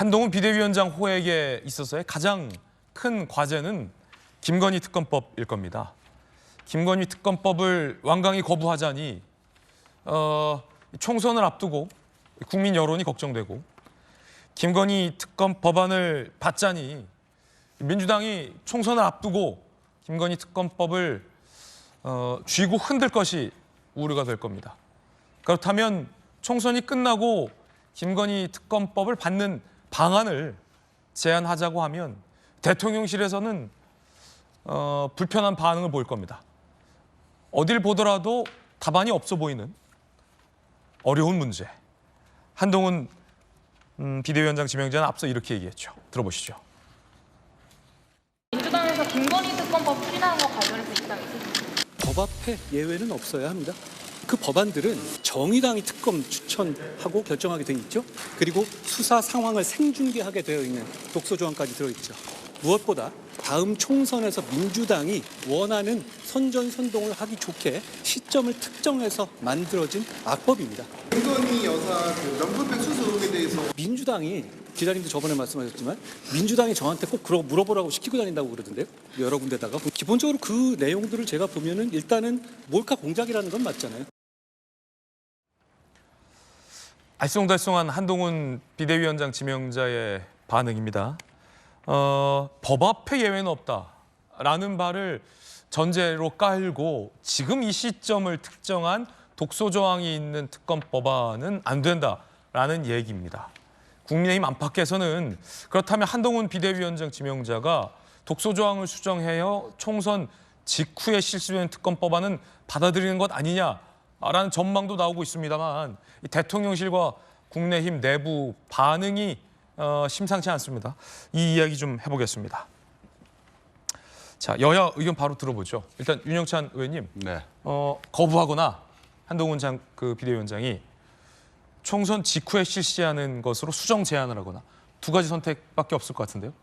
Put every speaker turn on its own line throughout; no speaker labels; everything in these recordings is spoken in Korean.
한동훈 비대위원장 호에게 있어서의 가장 큰 과제는 김건희 특검법일 겁니다. 김건희 특검법을 완강히 거부하자니 총선을 앞두고 국민 여론이 걱정되고, 김건희 특검 법안을 받자니 민주당이 총선을 앞두고 김건희 특검법을 쥐고 흔들 것이 우려가 될 겁니다. 그렇다면 총선이 끝나고 김건희 특검법을 받는 방안을 제안하자고 하면 대통령실에서는 불편한 반응을 보일 겁니다. 어딜 보더라도 답안이 없어 보이는 어려운 문제. 한동훈 비대위원장 지명자는 앞서 이렇게 얘기했죠. 들어보시죠.
민주당에서 김건희 특검법 추진하는 거 관련해서 입장이 있으십니까?
법 앞에 예외는 없어야 합니다. 그 법안들은 정의당이 특검 추천하고 결정하게 돼 있죠. 그리고 수사 상황을 생중계하게 되어 있는 독소 조항까지 들어있죠. 무엇보다 다음 총선에서 민주당이 원하는 선전선동을 하기 좋게 시점을 특정해서 만들어진 악법입니다.
김건희 여사 명품백 수수 의혹에 대해서
민주당이, 기자님도 저번에 말씀하셨지만 민주당이 저한테 꼭 그러고 물어보라고 시키고 다닌다고 그러던데요. 여러 군데다가. 기본적으로 그 내용들을 제가 보면은 일단은 몰카 공작이라는 건 맞잖아요.
알쏭달쏭한 한동훈 비대위원장 지명자의 반응입니다. 법 앞에 예외는 없다라는 바를 전제로 깔고 지금 이 시점을 특정한 독소 조항이 있는 특검 법안은 안 된다라는 얘기입니다. 국민의힘 안팎에서는 그렇다면 한동훈 비대위원장 지명자가 독소 조항을 수정해서 총선 직후에 실시된 특검 법안은 받아들이는 것 아니냐라는 전망도 나오고 있습니다만, 대통령실과 국민의힘 내부 반응이 심상치 않습니다. 이 이야기 좀 해보겠습니다. 자, 여야 의견 바로 들어보죠. 일단 윤영찬 의원님,
네.
거부하거나 한동훈 비대위원장이 총선 직후에 실시하는 것으로 수정 제안을 하거나 두 가지 선택밖에 없을 것 같은데요.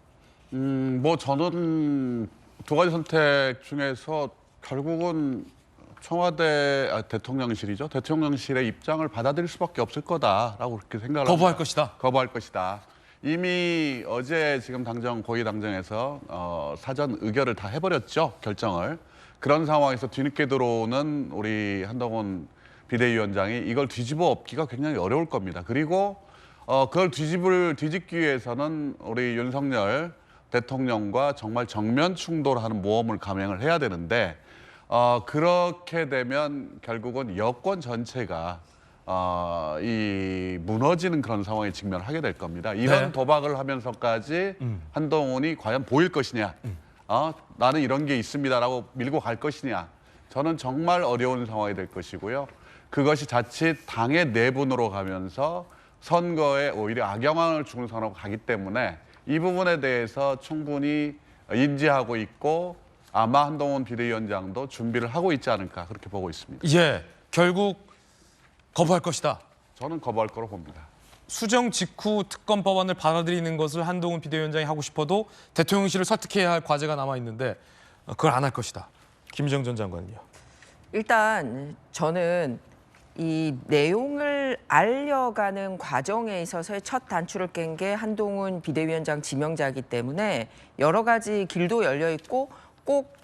뭐 저는 두 가지 선택 중에서 결국은 청와대 대통령실이죠. 대통령실의 입장을 받아들일 수밖에 없을 거다라고 그렇게 생각을
거부할
합니다.
것이다.
거부할 것이다. 이미 어제 지금 고위 당정에서 사전 의결을 다 해버렸죠. 결정을. 그런 상황에서 뒤늦게 들어오는 우리 한동훈 비대위원장이 이걸 뒤집어 엎기가 굉장히 어려울 겁니다. 그리고 그걸 뒤집기 위해서는 우리 윤석열 대통령과 정말 정면 충돌하는 모험을 감행을 해야 되는데, 그렇게 되면 결국은 여권 전체가 이 무너지는 그런 상황에 직면하게 될 겁니다. 이런
네.
도박을 하면서까지 한동훈이 과연 보일 것이냐, 나는 이런 게 있습니다라고 밀고 갈 것이냐, 저는 정말 어려운 상황이 될 것이고요. 그것이 자칫 당의 내분으로 가면서 선거에 오히려 악영향을 주는 선으로 가기 때문에 이 부분에 대해서 충분히 인지하고 있고 아마 한동훈 비대위원장도 준비를 하고 있지 않을까 그렇게 보고 있습니다.
예, 결국 거부할 것이다.
저는 거부할 거로 봅니다.
수정 직후 특검 법안을 받아들이는 것을 한동훈 비대위원장이 하고 싶어도 대통령실을 설득해야 할 과제가 남아 있는데 그걸 안 할 것이다. 김희정 전 장관은요.
일단 저는 이 내용을 알려가는 과정에 있어서의 첫 단추를 깬 게 한동훈 비대위원장 지명자이기 때문에 여러 가지 길도 열려 있고 꼭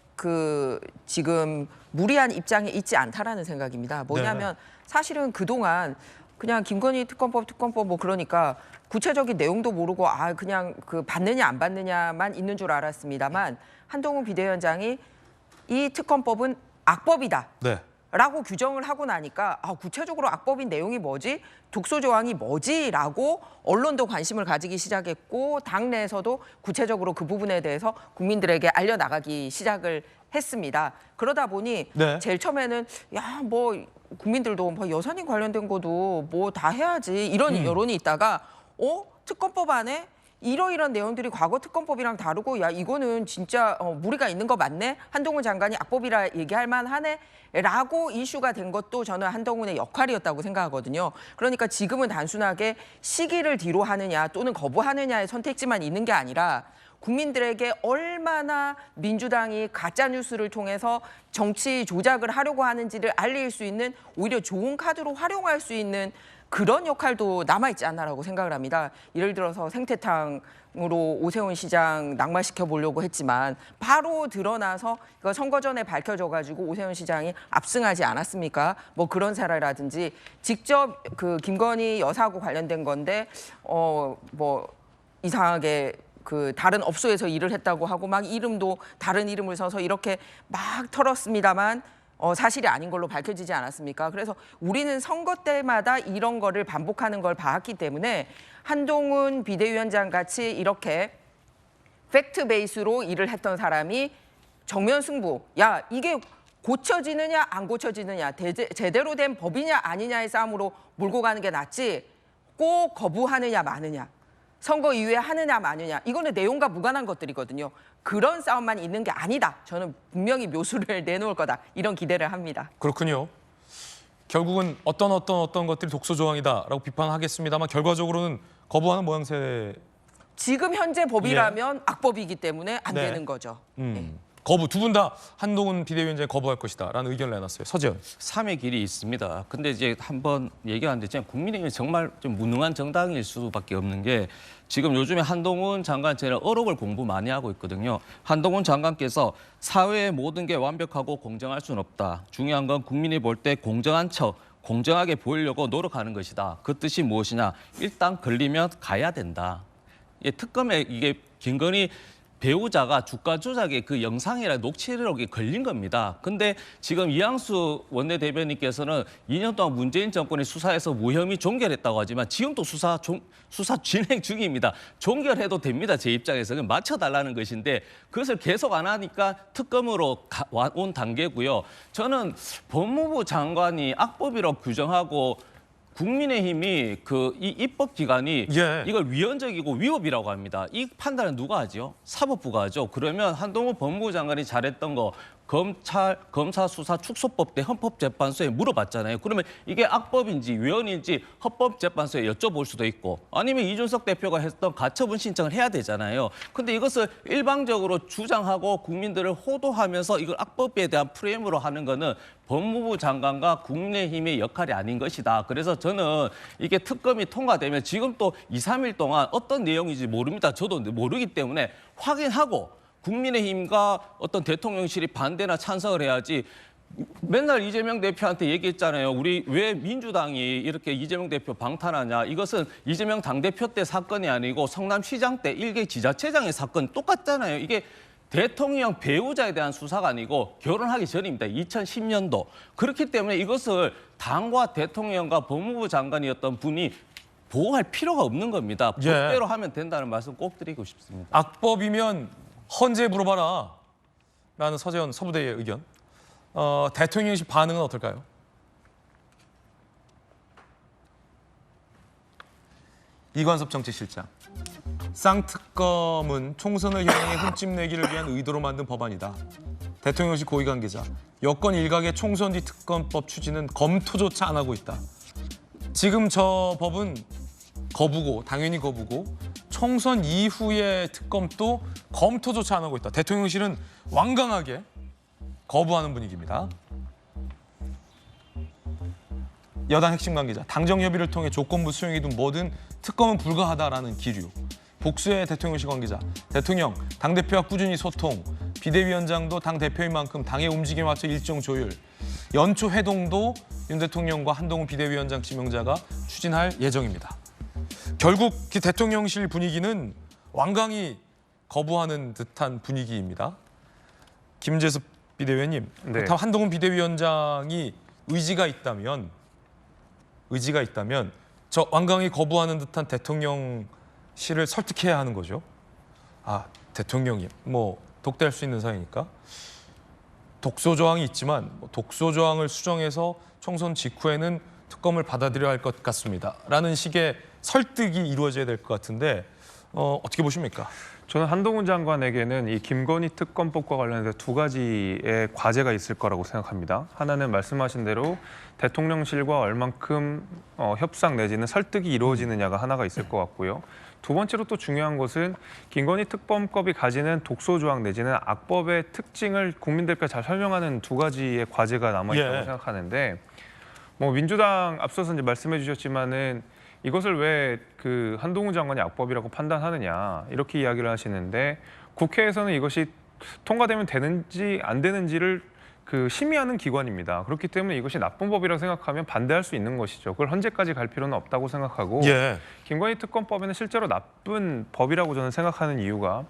지금 무리한 입장에 있지 않다라는 생각입니다. 뭐냐면 사실은 그동안 그냥 김건희 특검법 뭐 그러니까 구체적인 내용도 모르고 그냥 받느냐 안 받느냐만 있는 줄 알았습니다만, 한동훈 비대위원장이 이 특검법은 악법이다.
네.
라고 규정을 하고 나니까 구체적으로 악법인 내용이 뭐지? 독소 조항이 뭐지? 라고 언론도 관심을 가지기 시작했고 당내에서도 구체적으로 그 부분에 대해서 국민들에게 알려나가기 시작을 했습니다. 그러다 보니
네.
제일 처음에는 국민들도 여사님 관련된 것도 뭐 다 해야지 이런 여론이 있다가 특검법 안에 이러이런 내용들이 과거 특검법이랑 다르고 이거는 진짜 무리가 있는 거 맞네? 한동훈 장관이 악법이라 얘기할 만하네? 라고 이슈가 된 것도 저는 한동훈의 역할이었다고 생각하거든요. 그러니까 지금은 단순하게 시기를 뒤로 하느냐 또는 거부하느냐의 선택지만 있는 게 아니라 국민들에게 얼마나 민주당이 가짜뉴스를 통해서 정치 조작을 하려고 하는지를 알릴 수 있는, 오히려 좋은 카드로 활용할 수 있는 그런 역할도 남아있지 않나라고 생각을 합니다. 예를 들어서 생태탕으로 오세훈 시장 낙마시켜 보려고 했지만 바로 드러나서 이거 선거 전에 밝혀져가지고 오세훈 시장이 압승하지 않았습니까? 뭐 그런 사례라든지 직접 그 김건희 여사하고 관련된 건데 뭐 이상하게 그 다른 업소에서 일을 했다고 하고 막 이름도 다른 이름을 써서 이렇게 막 털었습니다만 사실이 아닌 걸로 밝혀지지 않았습니까? 그래서 우리는 선거 때마다 이런 거를 반복하는 걸 봐왔기 때문에 한동훈 비대위원장 같이 이렇게 팩트 베이스로 일을 했던 사람이 정면 승부, 야 이게 고쳐지느냐 안 고쳐지느냐, 제대로 된 법이냐 아니냐의 싸움으로 몰고 가는 게 낫지 꼭 거부하느냐 마느냐, 선거 이후에 하느냐 마느냐, 이거는 내용과 무관한 것들이거든요. 그런 싸움만 있는 게 아니다. 저는 분명히 묘수를 내놓을 거다. 이런 기대를 합니다.
그렇군요. 결국은 어떤 것들이 독소 조항이다라고 비판하겠습니다만 결과적으로는 거부하는 모양새.
지금 현재 법이라면 악법이기 때문에 안
네.
되는 거죠.
거부 두 분 다 한동훈 비대위원장이 거부할 것이다라는 의견을 내놨어요. 서재현.
3의 길이 있습니다. 근데 이제 한번 얘기하는데 지금 국민의힘이 정말 좀 무능한 정당일 수밖에 없는 게 지금 요즘에 한동훈 장관 제가 어록을 공부 많이 하고 있거든요. 한동훈 장관께서 사회의 모든 게 완벽하고 공정할 수는 없다. 중요한 건 국민이 볼 때 공정한 척, 공정하게 보이려고 노력하는 것이다. 그 뜻이 무엇이냐? 일단 걸리면 가야 된다. 특검에 이게 김건희 배우자가 주가 조작의 그 영상이라 녹취록이 걸린 겁니다. 근데 지금 이양수 원내대변인께서는 2년 동안 문재인 정권이 수사에서 무혐의 종결했다고 하지만 지금도 수사 진행 중입니다. 종결해도 됩니다. 제 입장에서는 맞춰달라는 것인데 그것을 계속 안 하니까 특검으로 온 단계고요. 저는 법무부 장관이 악법이라고 규정하고 국민의힘이 이 입법기관이
예.
이걸 위헌적이고 위법이라고 합니다. 이 판단은 누가 하죠? 사법부가 하죠. 그러면 한동훈 법무부 장관이 잘했던 거 검사수사축소법 때 헌법재판소에 물어봤잖아요. 그러면 이게 악법인지 위헌인지 헌법재판소에 여쭤볼 수도 있고 아니면 이준석 대표가 했던 가처분 신청을 해야 되잖아요. 근데 이것을 일방적으로 주장하고 국민들을 호도하면서 이걸 악법에 대한 프레임으로 하는 거는 법무부 장관과 국민의힘의 역할이 아닌 것이다. 그래서 저는 이게 특검이 통과되면 지금 또 2, 3일 동안 어떤 내용인지 모릅니다. 저도 모르기 때문에 확인하고 국민의힘과 어떤 대통령실이 반대나 찬성을 해야지 맨날 이재명 대표한테 얘기했잖아요. 우리 왜 민주당이 이렇게 이재명 대표 방탄하냐. 이것은 이재명 당대표 때 사건이 아니고 성남시장 때 일개 지자체장의 사건 똑같잖아요. 이게 대통령 배우자에 대한 수사가 아니고 결혼하기 전입니다. 2010년도. 그렇기 때문에 이것을 당과 대통령과 법무부 장관이었던 분이 보호할 필요가 없는 겁니다.
예.
법대로 하면 된다는 말씀 꼭 드리고 싶습니다.
악법이면 헌재 물어봐라 라는 서재현 서부대의 의견. 대통령실 반응은 어떨까요? 이관섭 정치실장. 쌍특검은 총선을 향해 흠집 내기를 위한 의도로 만든 법안이다. 대통령실 고위 관계자. 여권 일각의 총선 뒤 특검법 추진은 검토조차 안 하고 있다. 지금 저 법은 거부고 당연히 거부고 총선 이후의 특검도 검토조차 안 하고 있다. 대통령실은 완강하게 거부하는 분위기입니다. 여당 핵심 관계자. 당정 협의를 통해 조건부 수용이든 뭐든 특검은 불가하다라는 기류. 복수의 대통령실 관계자. 대통령, 당대표와 꾸준히 소통. 비대위원장도 당대표인 만큼 당의 움직임에 맞춰 일정 조율. 연초 회동도 윤 대통령과 한동훈 비대위원장 지명자가 추진할 예정입니다. 결국 대통령실 분위기는 완강히 거부하는 듯한 분위기입니다. 김재섭 비대위원님,
네.
그렇다면 한동훈 비대위원장이 의지가 있다면 저 완강히 거부하는 듯한 대통령실을 설득해야 하는 거죠. 아, 대통령이 뭐 독대할 수 있는 사이니까. 독소 조항이 있지만 독소 조항을 수정해서 총선 직후에는 특검을 받아들여야 할 것 같습니다. 라는 식의 설득이 이루어져야 될 것 같은데 어떻게 보십니까?
저는 한동훈 장관에게는 이 김건희 특검법과 관련해서 두 가지의 과제가 있을 거라고 생각합니다. 하나는 말씀하신 대로 대통령실과 얼만큼 협상 내지는 설득이 이루어지느냐가 하나가 있을 것 같고요. 두 번째로 또 중요한 것은 김건희 특검법이 가지는 독소 조항 내지는 악법의 특징을 국민들께 잘 설명하는 두 가지의 과제가 남아있다고
예.
생각하는데 뭐 민주당 앞서서 이제 말씀해 주셨지만은 이것을 왜 그 한동훈 장관이 악법이라고 판단하느냐 이렇게 이야기를 하시는데 국회에서는 이것이 통과되면 되는지 안 되는지를 그 심의하는 기관입니다. 그렇기 때문에 이것이 나쁜 법이라고 생각하면 반대할 수 있는 것이죠. 그걸 헌재까지 갈 필요는 없다고 생각하고
예.
김건희 특검법에는 실제로 나쁜 법이라고 저는 생각하는 이유가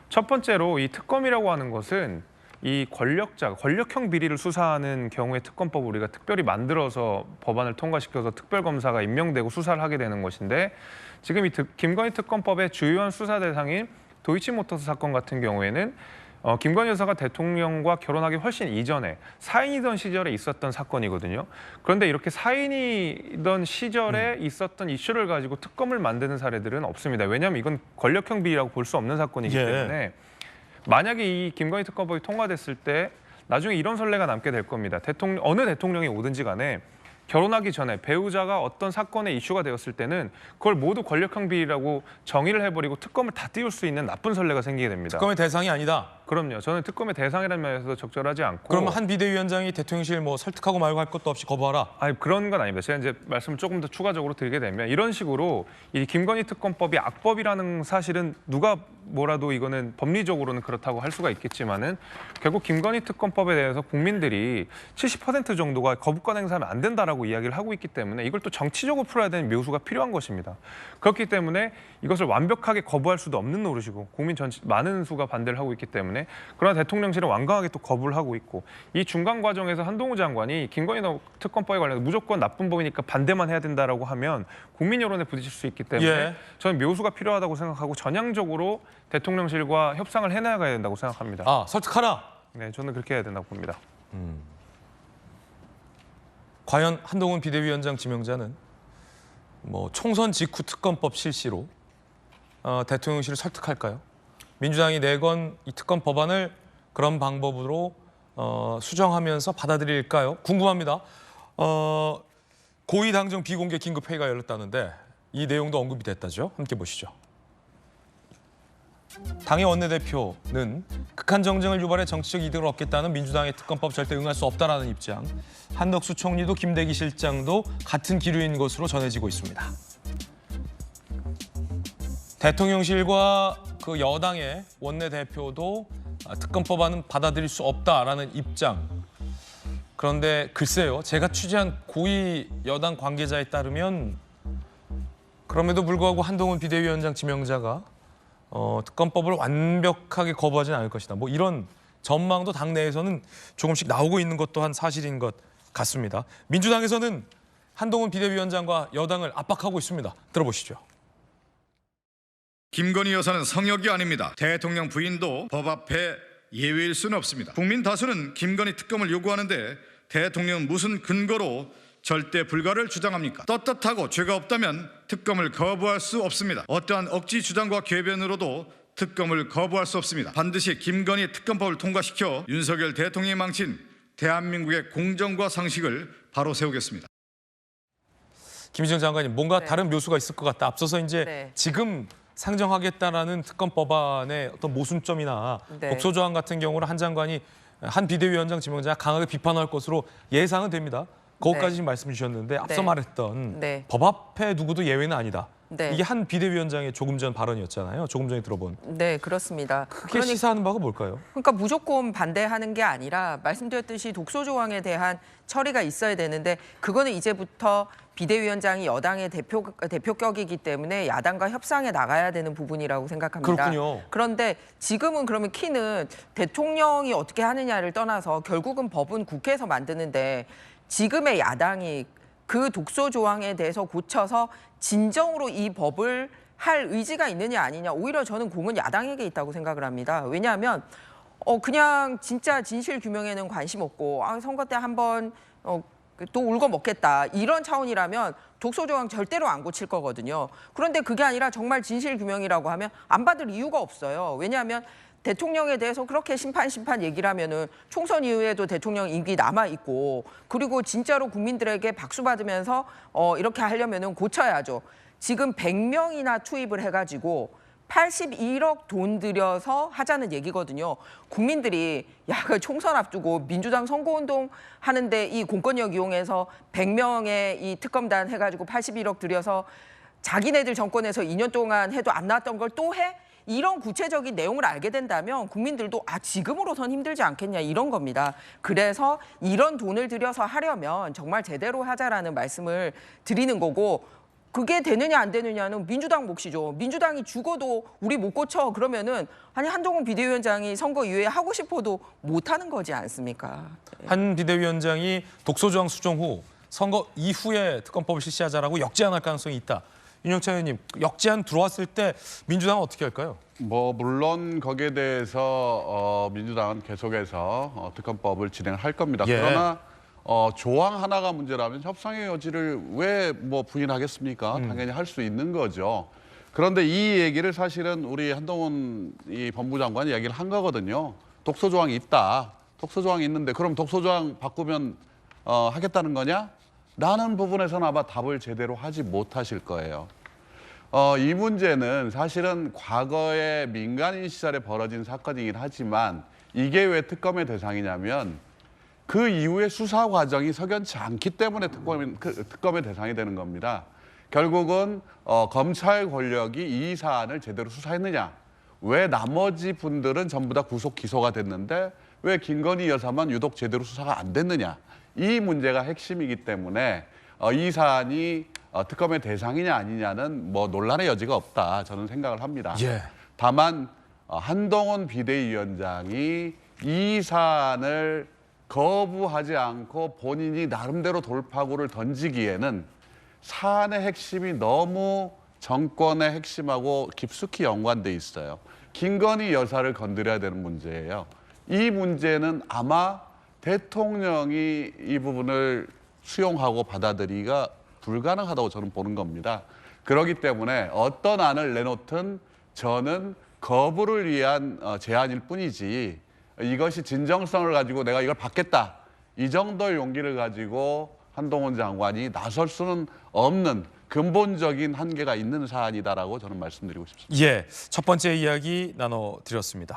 첫 번째로 이 특검이라고 하는 것은 이 권력형 비리를 수사하는 경우에 특검법을 우리가 특별히 만들어서 법안을 통과시켜서 특별검사가 임명되고 수사를 하게 되는 것인데 지금 이 김건희 특검법의 주요한 수사 대상인 도이치모터스 사건 같은 경우에는 김건희 여사가 대통령과 결혼하기 훨씬 이전에 사인이던 시절에 있었던 사건이거든요. 그런데 이렇게 사인이던 시절에 있었던 이슈를 가지고 특검을 만드는 사례들은 없습니다. 왜냐하면 이건 권력형 비리라고 볼 수 없는 사건이기
예.
때문에 만약에 이 김건희 특검법이 통과됐을 때 나중에 이런 선례가 남게 될 겁니다. 어느 대통령이 오든지 간에 결혼하기 전에 배우자가 어떤 사건의 이슈가 되었을 때는 그걸 모두 권력형 비리라고 정의를 해버리고 특검을 다 띄울 수 있는 나쁜 선례가 생기게 됩니다.
특검의 대상이 아니다.
그럼요. 저는 특검의 대상이라는 면에서도 적절하지 않고.
그러면 한 비대위원장이 대통령실 뭐 설득하고 말고 할 것도 없이 거부하라.
아니 그런 건 아닙니다. 제가 이제 말씀을 조금 더 추가적으로 드리게 되면 이런 식으로 이 김건희 특검법이 악법이라는 사실은 누가 뭐라도 이거는 법리적으로는 그렇다고 할 수가 있겠지만은 결국 김건희 특검법에 대해서 국민들이 70% 정도가 거부권 행사하면 안 된다라고 이야기를 하고 있기 때문에 이걸 또 정치적으로 풀어야 되는 묘수가 필요한 것입니다. 그렇기 때문에 이것을 완벽하게 거부할 수도 없는 노릇이고 국민 전체 많은 수가 반대를 하고 있기 때문에 그러나 대통령실은 완강하게 또 거부를 하고 있고 이 중간 과정에서 한동훈 장관이 김건희 특검법에 관해서 무조건 나쁜 법이니까 반대만 해야 된다라고 하면 국민 여론에 부딪힐 수 있기 때문에
예.
저는 묘수가 필요하다고 생각하고 전향적으로 대통령실과 협상을 해나가야 된다고 생각합니다.
아, 설득하라.
네, 저는 그렇게 해야 된다고 봅니다.
과연 한동훈 비대위원장 지명자는 뭐 총선 직후 특검법 실시로 대통령실을 설득할까요? 민주당이 내건 이 특검 법안을 그런 방법으로 수정하면서 받아들일까요? 궁금합니다. 고위 당정 비공개 긴급 회의가 열렸다는데 이 내용도 언급이 됐다죠. 함께 보시죠. 당의 원내대표는 극한 정쟁을 유발해 정치적 이득을 얻겠다는 민주당의 특검법 절대 응할 수 없다라는 입장. 한덕수 총리도 김대기 실장도 같은 기류인 것으로 전해지고 있습니다. 대통령실과 그 여당의 원내대표도 특검법안은 받아들일 수 없다라는 입장. 그런데 글쎄요, 제가 취재한 고위 여당 관계자에 따르면 그럼에도 불구하고 한동훈 비대위원장 지명자가 특검법을 완벽하게 거부하지는 않을 것이다. 뭐 이런 전망도 당내에서는 조금씩 나오고 있는 것 또한 사실인 것 같습니다. 민주당에서는 한동훈 비대위원장과 여당을 압박하고 있습니다. 들어보시죠.
김건희 여사는 성역이 아닙니다. 대통령 부인도 법 앞에 예외일 수는 없습니다. 국민 다수는 김건희 특검을 요구하는데 대통령은 무슨 근거로 절대 불가를 주장합니까? 떳떳하고 죄가 없다면 특검을 거부할 수 없습니다. 어떠한 억지 주장과 궤변으로도 특검을 거부할 수 없습니다. 반드시 김건희 특검법을 통과시켜 윤석열 대통령이 망친 대한민국의 공정과 상식을 바로 세우겠습니다.
김희정 장관님, 뭔가
네.
다른 묘수가 있을 것 같다. 앞서서 이제
네.
지금 상정하겠다라는 특검 법안의 어떤 모순점이나
네.
독소 조항 같은 경우는 한 장관이 한 비대위원장 지명자가 강하게 비판할 것으로 예상은 됩니다. 거기까지
네.
지금 말씀 주셨는데 앞서
네.
말했던
네.
법 앞에 누구도 예외는 아니다.
네.
이게 한 비대위원장의 조금 전 발언이었잖아요. 조금 전에 들어본.
네, 그렇습니다.
크게 시사하는 바가 뭘까요?
그러니까 무조건 반대하는 게 아니라 말씀드렸듯이 독소 조항에 대한 처리가 있어야 되는데 그거는 이제부터 비대위원장이 여당의 대표격이기 때문에 야당과 협상에 나가야 되는 부분이라고 생각합니다.
그렇군요.
그런데 지금은 그러면 키는 대통령이 어떻게 하느냐를 떠나서 결국은 법은 국회에서 만드는데 지금의 야당이 그 독소 조항에 대해서 고쳐서 진정으로 이 법을 할 의지가 있느냐 아니냐 오히려 저는 공은 야당에게 있다고 생각을 합니다. 왜냐하면 그냥 진짜 진실 규명에는 관심 없고 선거 때 한번 또 울고 먹겠다 이런 차원이라면 독소 조항 절대로 안 고칠 거거든요. 그런데 그게 아니라 정말 진실 규명이라고 하면 안 받을 이유가 없어요. 왜냐하면 대통령에 대해서 그렇게 심판 얘기를 하면은 총선 이후에도 대통령 임기 남아 있고 그리고 진짜로 국민들에게 박수 받으면서 이렇게 하려면은 고쳐야죠. 지금 100명이나 투입을 해가지고 81억 돈 들여서 하자는 얘기거든요. 국민들이 야, 그 총선 앞두고 민주당 선거운동 하는데 이 공권력 이용해서 100명의 이 특검단 해가지고 81억 들여서 자기네들 정권에서 2년 동안 해도 안 나왔던 걸 또 해? 이런 구체적인 내용을 알게 된다면 국민들도 지금으로선 힘들지 않겠냐 이런 겁니다. 그래서 이런 돈을 들여서 하려면 정말 제대로 하자라는 말씀을 드리는 거고, 그게 되느냐 안 되느냐는 민주당 몫이죠. 민주당이 죽어도 우리 못 고쳐 그러면은 한동훈 비대위원장이 선거 이후에 하고 싶어도 못 하는 거지 않습니까?
한 비대위원장이 독소조항 수정 후 선거 이후에 특검법을 실시하자라고 역제안할 가능성이 있다. 윤영찬 의원님, 역제안 들어왔을 때 민주당은 어떻게 할까요?
물론 거기에 대해서 민주당은 계속해서 특검법을 진행할 겁니다.
예.
그러나 조항 하나가 문제라면 협상의 여지를 왜 부인하겠습니까? 당연히 할 수 있는 거죠. 그런데 이 얘기를 사실은 우리 한동훈 이 법무장관이 얘기를 한 거거든요. 독소조항이 있다. 독소조항이 있는데 그럼 독소조항 바꾸면 하겠다는 거냐? 라는 부분에서는 아마 답을 제대로 하지 못하실 거예요. 이 문제는 사실은 과거에 민간인 시절에 벌어진 사건이긴 하지만 이게 왜 특검의 대상이냐면 그 이후에 수사 과정이 석연치 않기 때문에 특검의 대상이 되는 겁니다. 결국은 검찰 권력이 이 사안을 제대로 수사했느냐? 왜 나머지 분들은 전부 다 구속 기소가 됐는데 왜 김건희 여사만 유독 제대로 수사가 안 됐느냐? 이 문제가 핵심이기 때문에 이 사안이 특검의 대상이냐 아니냐는 논란의 여지가 없다. 저는 생각을 합니다.
예.
다만 한동훈 비대위원장이 이 사안을 거부하지 않고 본인이 나름대로 돌파구를 던지기에는 사안의 핵심이 너무 정권의 핵심하고 깊숙이 연관돼 있어요. 김건희 여사를 건드려야 되는 문제예요. 이 문제는 아마 대통령이 이 부분을 수용하고 받아들이기가 불가능하다고 저는 보는 겁니다. 그렇기 때문에 어떤 안을 내놓든 저는 거부를 위한 제안일 뿐이지 이것이 진정성을 가지고 내가 이걸 받겠다. 이 정도의 용기를 가지고 한동훈 장관이 나설 수는 없는 근본적인 한계가 있는 사안이다라고 저는 말씀드리고 싶습니다.
예, 첫 번째 이야기 나눠드렸습니다.